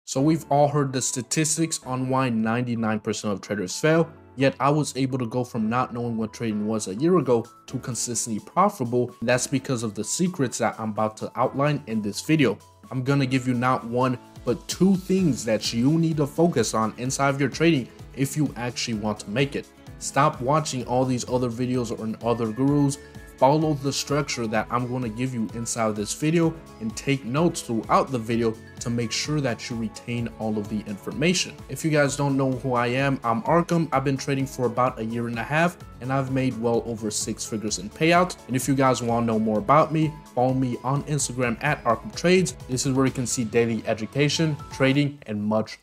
So we've all heard the statistics on why 99% of traders fail, yet I was able to go from not knowing what trading was a year ago to consistently profitable. And that's because of the secrets that I'm about to outline in this video. I'm gonna give you not one, but two things that you need to focus on inside of your trading if you actually want to make it. Stop watching all these other videos or other gurus. Follow the structure that I'm going to give you inside of this video and take notes throughout the video to make sure that you retain all of the information. If you guys don't know who I am, I'm Arkham. I've been trading for about a year and a half and I've made well over 6 figures in payouts. And if you guys want to know more about me, follow me on Instagram at Arkham Trades. This is where you can see daily education, trading, and much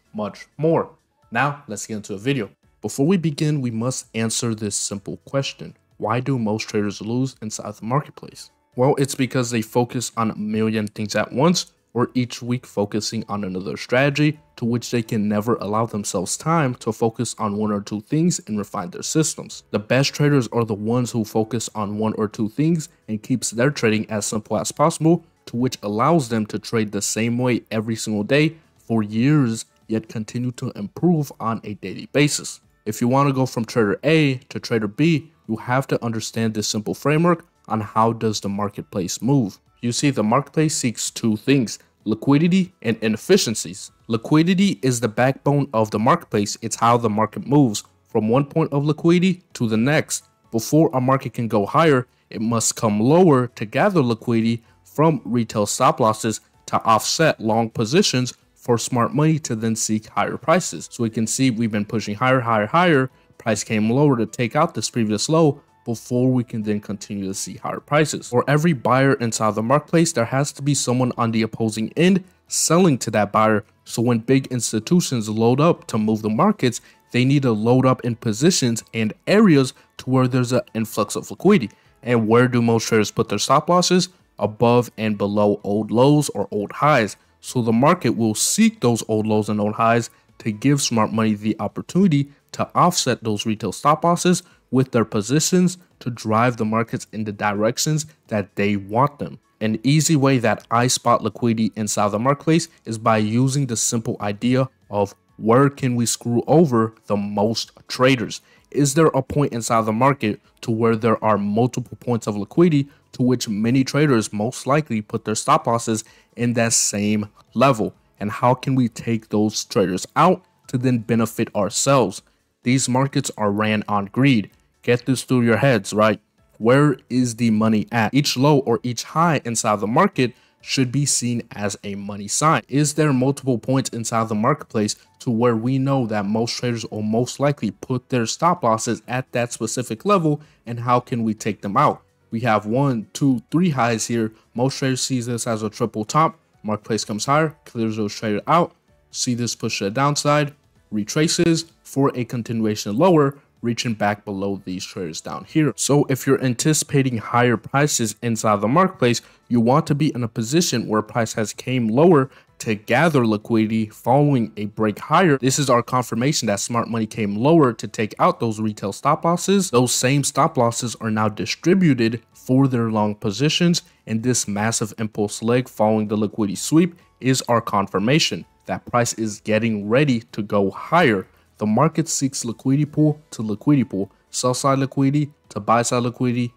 more. Now let's get into a video. Before we begin, we must answer this simple question. Why do most traders lose inside the marketplace? Well, it's because they focus on a million things at once, or each week focusing on another strategy, to which they can never allow themselves time to focus on one or two things and refine their systems. The best traders are the ones who focus on one or two things and keeps their trading as simple as possible, to which allows them to trade the same way every single day for years, yet continue to improve on a daily basis. If you want to go from trader A to trader B, you have to understand this simple framework on how does the marketplace move. You see, the marketplace seeks two things: liquidity and inefficiencies. Liquidity is the backbone of the marketplace. It's how the market moves from one point of liquidity to the next. Before a market can go higher, it must come lower to gather liquidity from retail stop losses to offset long positions for smart money to then seek higher prices. So we can see we've been pushing higher. Price came lower to take out this previous low before we can then continue to see higher prices. For every buyer inside the marketplace, there has to be someone on the opposing end selling to that buyer. So when big institutions load up to move the markets, they need to load up in positions and areas to where there's an influx of liquidity. And where do most traders put their stop losses? Above and below old lows or old highs. So the market will seek those old lows and old highs to give smart money the opportunity to offset those retail stop losses with their positions to drive the markets in the directions that they want them. An easy way that I spot liquidity inside the marketplace is by using the simple idea of where can we screw over the most traders? Is there a point inside the market to where there are multiple points of liquidity to which many traders most likely put their stop losses in that same level? And how can we take those traders out to then benefit ourselves? These markets are ran on greed. Get this through your heads, right? Where is the money at? Each low or each high inside the market should be seen as a money sign. Is there multiple points inside the marketplace to where we know that most traders will most likely put their stop losses at that specific level, and how can we take them out? We have 1, 2, 3 highs here. Most traders see this as a triple top. Marketplace comes higher, clears those traders out. See this push to the downside, retraces for a continuation lower, reaching back below these traders down here. So if you're anticipating higher prices inside the marketplace, you want to be in a position where price has came lower to gather liquidity following a break higher. This is our confirmation that smart money came lower to take out those retail stop losses. Those same stop losses are now distributed for their long positions, and this massive impulse leg following the liquidity sweep is our confirmation that price is getting ready to go higher. The market seeks liquidity pool to liquidity pool, sell side liquidity to buy side liquidity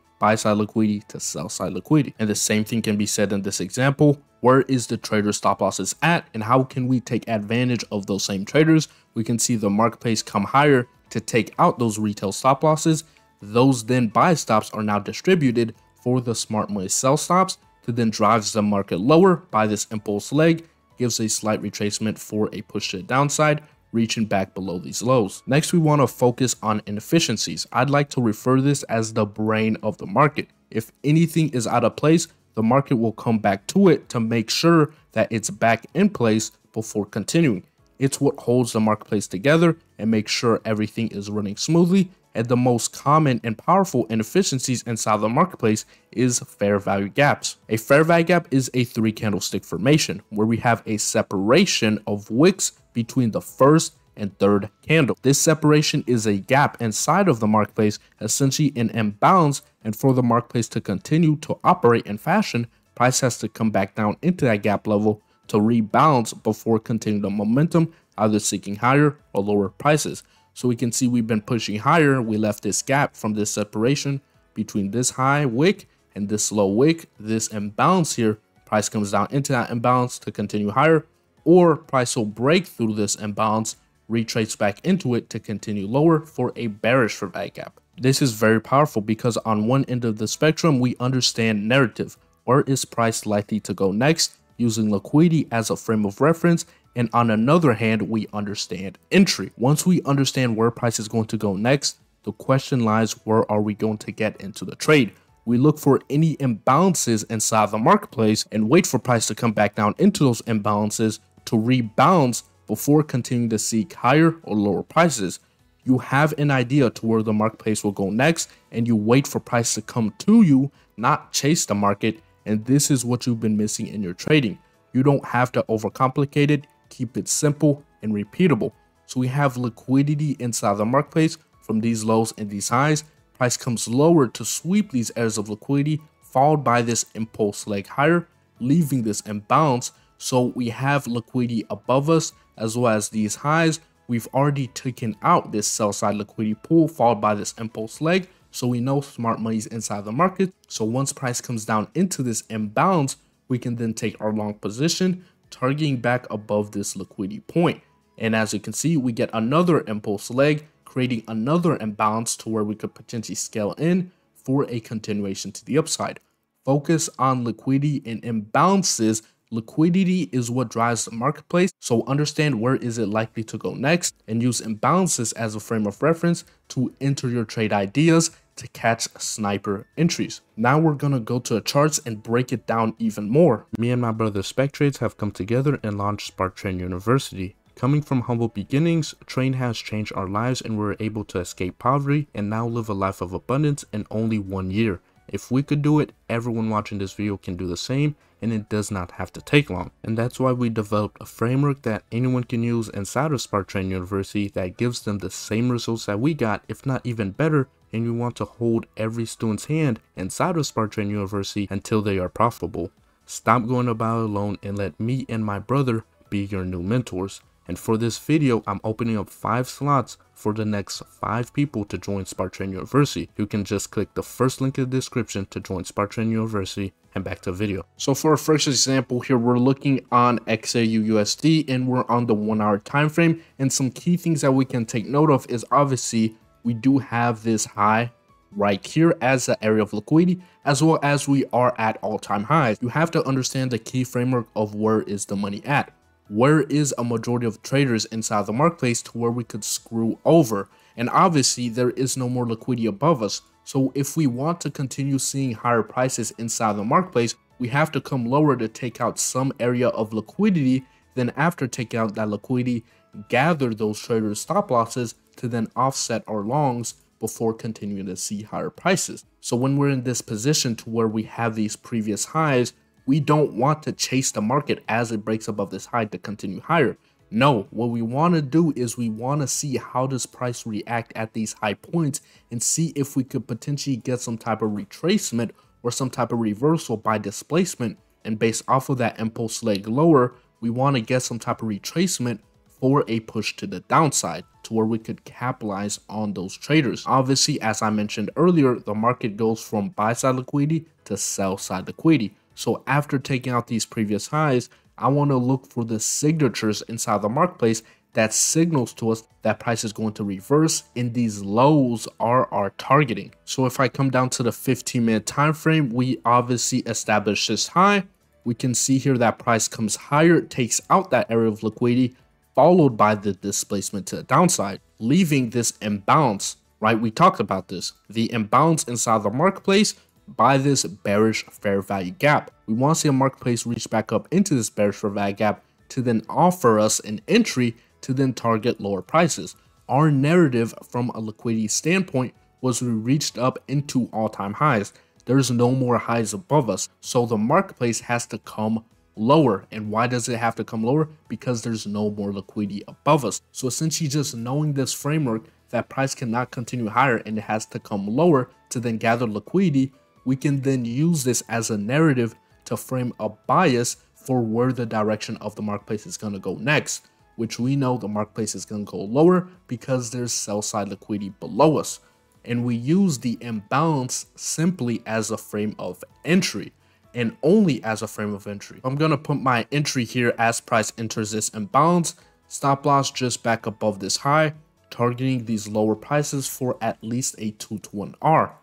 to sell side liquidity. And the same thing can be said in this example. Where is the trader stop losses at, and how can we take advantage of those same traders? We can see the marketplace come higher to take out those retail stop losses. Those then buy stops are now distributed for the smart money sell stops to then drives the market lower by this impulse leg, gives a slight retracement for a push to the downside, reaching back below these lows. Next, we want to focus on inefficiencies. I'd like to refer this as the brain of the market. If anything is out of place, the market will come back to it to make sure that it's back in place before continuing. It's what holds the marketplace together and makes sure everything is running smoothly. And the most common and powerful inefficiencies inside the marketplace is fair value gaps. A fair value gap is a 3 candlestick formation where we have a separation of wicks between the first and third candle. This separation is a gap inside of the marketplace, essentially an imbalance, and for the marketplace to continue to operate in fashion, price has to come back down into that gap level to rebalance before continuing the momentum, either seeking higher or lower prices. So we can see we've been pushing higher. We left this gap from this separation between this high wick and this low wick, this imbalance here. Price comes down into that imbalance to continue higher, or price will break through this imbalance, retrace back into it to continue lower for a bearish for that gap. This is very powerful because on one end of the spectrum, we understand narrative. Where is price likely to go next, using liquidity as a frame of reference? And on another hand, we understand entry. Once we understand where price is going to go next, the question lies, where are we going to get into the trade? We look for any imbalances inside the marketplace and wait for price to come back down into those imbalances to rebalance before continuing to seek higher or lower prices. You have an idea to where the marketplace will go next, and you wait for price to come to you, not chase the market. And this is what you've been missing in your trading. You don't have to overcomplicate it. Keep it simple and repeatable. So we have liquidity inside the marketplace from these lows and these highs. Price comes lower to sweep these areas of liquidity, followed by this impulse leg higher, leaving this imbalance. So we have liquidity above us as well as these highs. We've already taken out this sell side liquidity pool, followed by this impulse leg. So we know smart money's inside the market. So once price comes down into this imbalance, we can then take our long position, targeting back above this liquidity point. And as you can see, we get another impulse leg, creating another imbalance to where we could potentially scale in for a continuation to the upside. Focus on liquidity and imbalances. Liquidity is what drives the marketplace, so understand where is it likely to go next and use imbalances as a frame of reference to enter your trade ideas to catch sniper entries. Now we're gonna go to the charts and break it down even more. Me and my brother SpecTrades have come together and launched Spark Trading University. Coming from humble beginnings, trading has changed our lives and we're able to escape poverty and now live a life of abundance in only 1 year. If we could do it, everyone watching this video can do the same, and it does not have to take long. And that's why we developed a framework that anyone can use inside of Spark Trading University that gives them the same results that we got, if not even better. And you want to hold every student's hand inside of Spark Trading University until they are profitable. Stop going about it alone and let me and my brother be your new mentors. And for this video, I'm opening up 5 slots for the next 5 people to join Spark Trading University. You can just click the first link in the description to join Spark Trading University, and back to the video. So for our first example here, we're looking on XAU USD and we're on the 1 hour time frame. And some key things that we can take note of is obviously we do have this high right here as the area of liquidity, as well as we are at all-time highs. You have to understand the key framework of where is the money at. Where is a majority of traders inside the marketplace to where we could screw over? And obviously there is no more liquidity above us. So if we want to continue seeing higher prices inside the marketplace, we have to come lower to take out some area of liquidity. Then after taking out that liquidity, gather those traders' stop losses to then offset our longs before continuing to see higher prices. So when we're in this position to where we have these previous highs, we don't want to chase the market as it breaks above this high to continue higher. No, what we want to do is we want to see how does price react at these high points and see if we could potentially get some type of retracement or some type of reversal by displacement. And based off of that impulse leg lower, we want to get some type of retracement for a push to the downside to where we could capitalize on those traders. Obviously, as I mentioned earlier, the market goes from buy side liquidity to sell side liquidity. So after taking out these previous highs, I want to look for the signatures inside the marketplace that signals to us that price is going to reverse, and these lows are our targeting. So if I come down to the 15-minute time frame, we obviously establish this high. We can see here that price comes higher, takes out that area of liquidity, followed by the displacement to the downside, leaving this imbalance, right? We talked about this, the imbalance inside the marketplace by this bearish fair value gap. We want to see a marketplace reach back up into this bearish fair value gap to then offer us an entry to then target lower prices. Our narrative from a liquidity standpoint was we reached up into all-time highs. There's no more highs above us, so the marketplace has to come lower. And why does it have to come lower? Because there's no more liquidity above us. So essentially just knowing this framework that price cannot continue higher and it has to come lower to then gather liquidity, we can then use this as a narrative to frame a bias for where the direction of the marketplace is going to go next, which we know the marketplace is going to go lower because there's sell side liquidity below us. And we use the imbalance simply as a frame of entry, and only as a frame of entry. I'm going to put my entry here as price enters this imbalance, stop loss just back above this high, targeting these lower prices for at least a 2 to 1 R.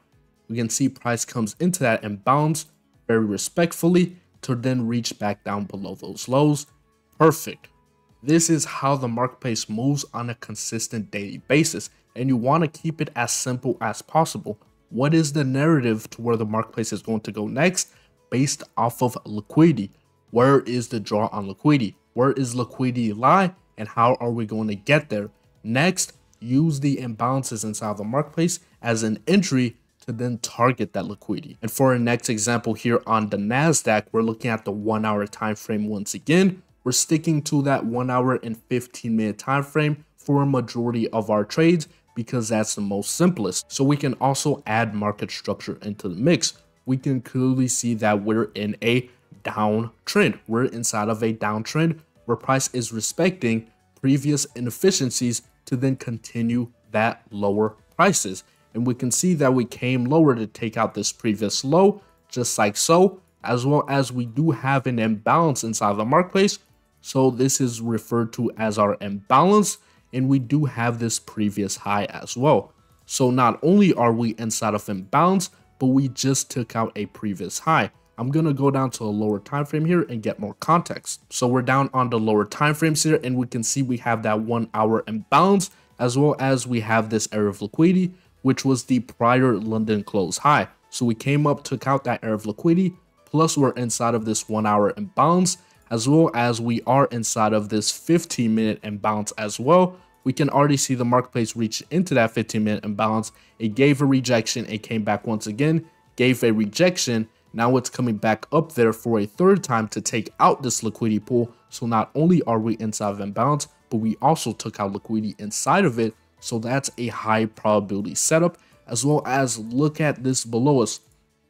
We can see price comes into that imbalance very respectfully to then reach back down below those lows. Perfect. This is how the marketplace moves on a consistent daily basis, and you want to keep it as simple as possible. What is the narrative to where the marketplace is going to go next based off of liquidity? Where is the draw on liquidity? Where is liquidity lie, and how are we going to get there? Next, use the imbalances inside the marketplace as an entry to then target that liquidity. And for our next example here on the NASDAQ, we're looking at the 1 hour time frame once again. We're sticking to that 1 hour and 15-minute time frame for a majority of our trades because that's the most simplest. So we can also add market structure into the mix. We can clearly see that we're in a downtrend. We're inside of a downtrend where price is respecting previous inefficiencies to then continue that lower prices. And we can see that we came lower to take out this previous low, just like so, as well as we do have an imbalance inside the marketplace. So this is referred to as our imbalance, and we do have this previous high as well. So not only are we inside of imbalance, but we just took out a previous high. I'm going to go down to a lower time frame here and get more context. So we're down on the lower time frames here, and we can see we have that 1 hour imbalance, as well as we have this area of liquidity, which was the prior London close high. So we came up, took out that area of liquidity, plus we're inside of this 1 hour imbalance, as well as we are inside of this 15-minute imbalance as well. We can already see the marketplace reach into that 15-minute imbalance. It gave a rejection, it came back once again, gave a rejection. Now it's coming back up there for a third time to take out this liquidity pool. So not only are we inside of imbalance, but we also took out liquidity inside of it. So that's a high probability setup, as well as look at this below us.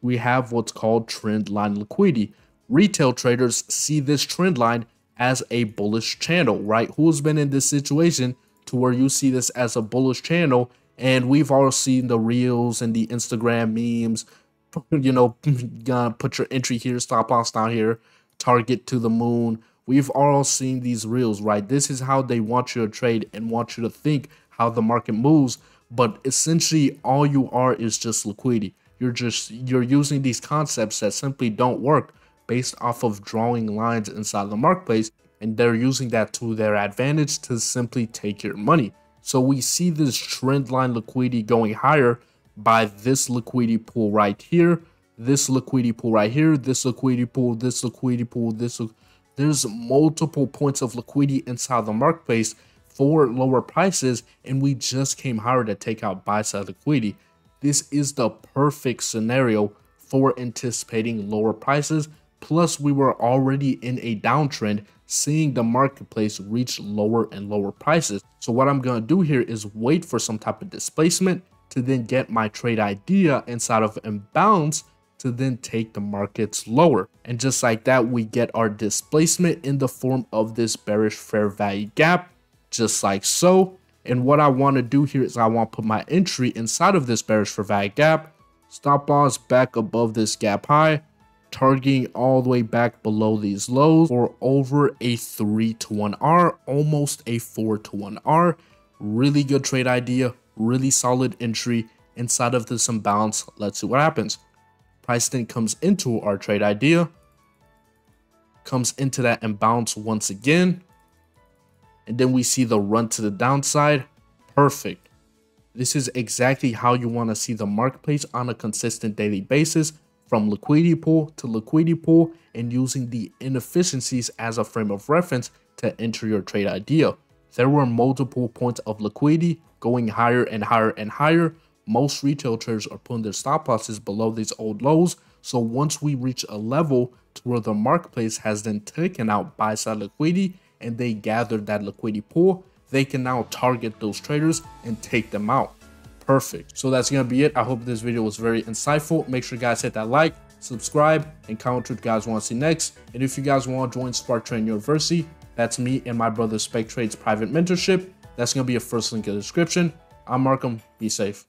We have what's called trend line liquidity. Retail traders see this trend line as a bullish channel, right? Who's been in this situation to where you see this as a bullish channel? And we've all seen the reels and the Instagram memes, you know, put your entry here, stop loss down here, target to the moon. We've all seen these reels, right? This is how they want you to trade and want you to think how the market moves. But essentially all you are is just liquidity. You're using these concepts that simply don't work based off of drawing lines inside the marketplace, and they're using that to their advantage to simply take your money. So we see this trend line liquidity going higher by this liquidity pool right here, this liquidity pool right here, this liquidity pool, this liquidity pool, there's multiple points of liquidity inside the marketplace for lower prices, and we just came higher to take out buy side liquidity. This is the perfect scenario for anticipating lower prices. Plus, we were already in a downtrend, seeing the marketplace reach lower and lower prices. So what I'm going to do here is wait for some type of displacement to then get my trade idea inside of imbalance to then take the markets lower. And just like that, we get our displacement in the form of this bearish fair value gap, just like so. And what I want to do here is I want to put my entry inside of this bearish fair value gap, stop loss back above this gap high, targeting all the way back below these lows for over a 3 to 1 R, almost a 4 to 1 R. Really good trade idea, really solid entry inside of this imbalance. Let's see what happens. Price then comes into our trade idea, comes into that imbalance once again, and then we see the run to the downside. Perfect. This is exactly how you want to see the marketplace on a consistent daily basis, from liquidity pool to liquidity pool, and using the inefficiencies as a frame of reference to enter your trade idea. There were multiple points of liquidity going higher and higher and higher. Most retail traders are putting their stop losses below these old lows. So once we reach a level to where the marketplace has then taken out buy side liquidity and they gathered that liquidity pool, they can now target those traders and take them out. Perfect. So that's going to be it. I hope this video was very insightful. Make sure you guys hit that like, subscribe, and comment what you guys want to see next. And if you guys want to join Spark Trading University, that's me and my brother Spec Trade's private mentorship. That's going to be a first link in the description. I'm Markham. Be safe.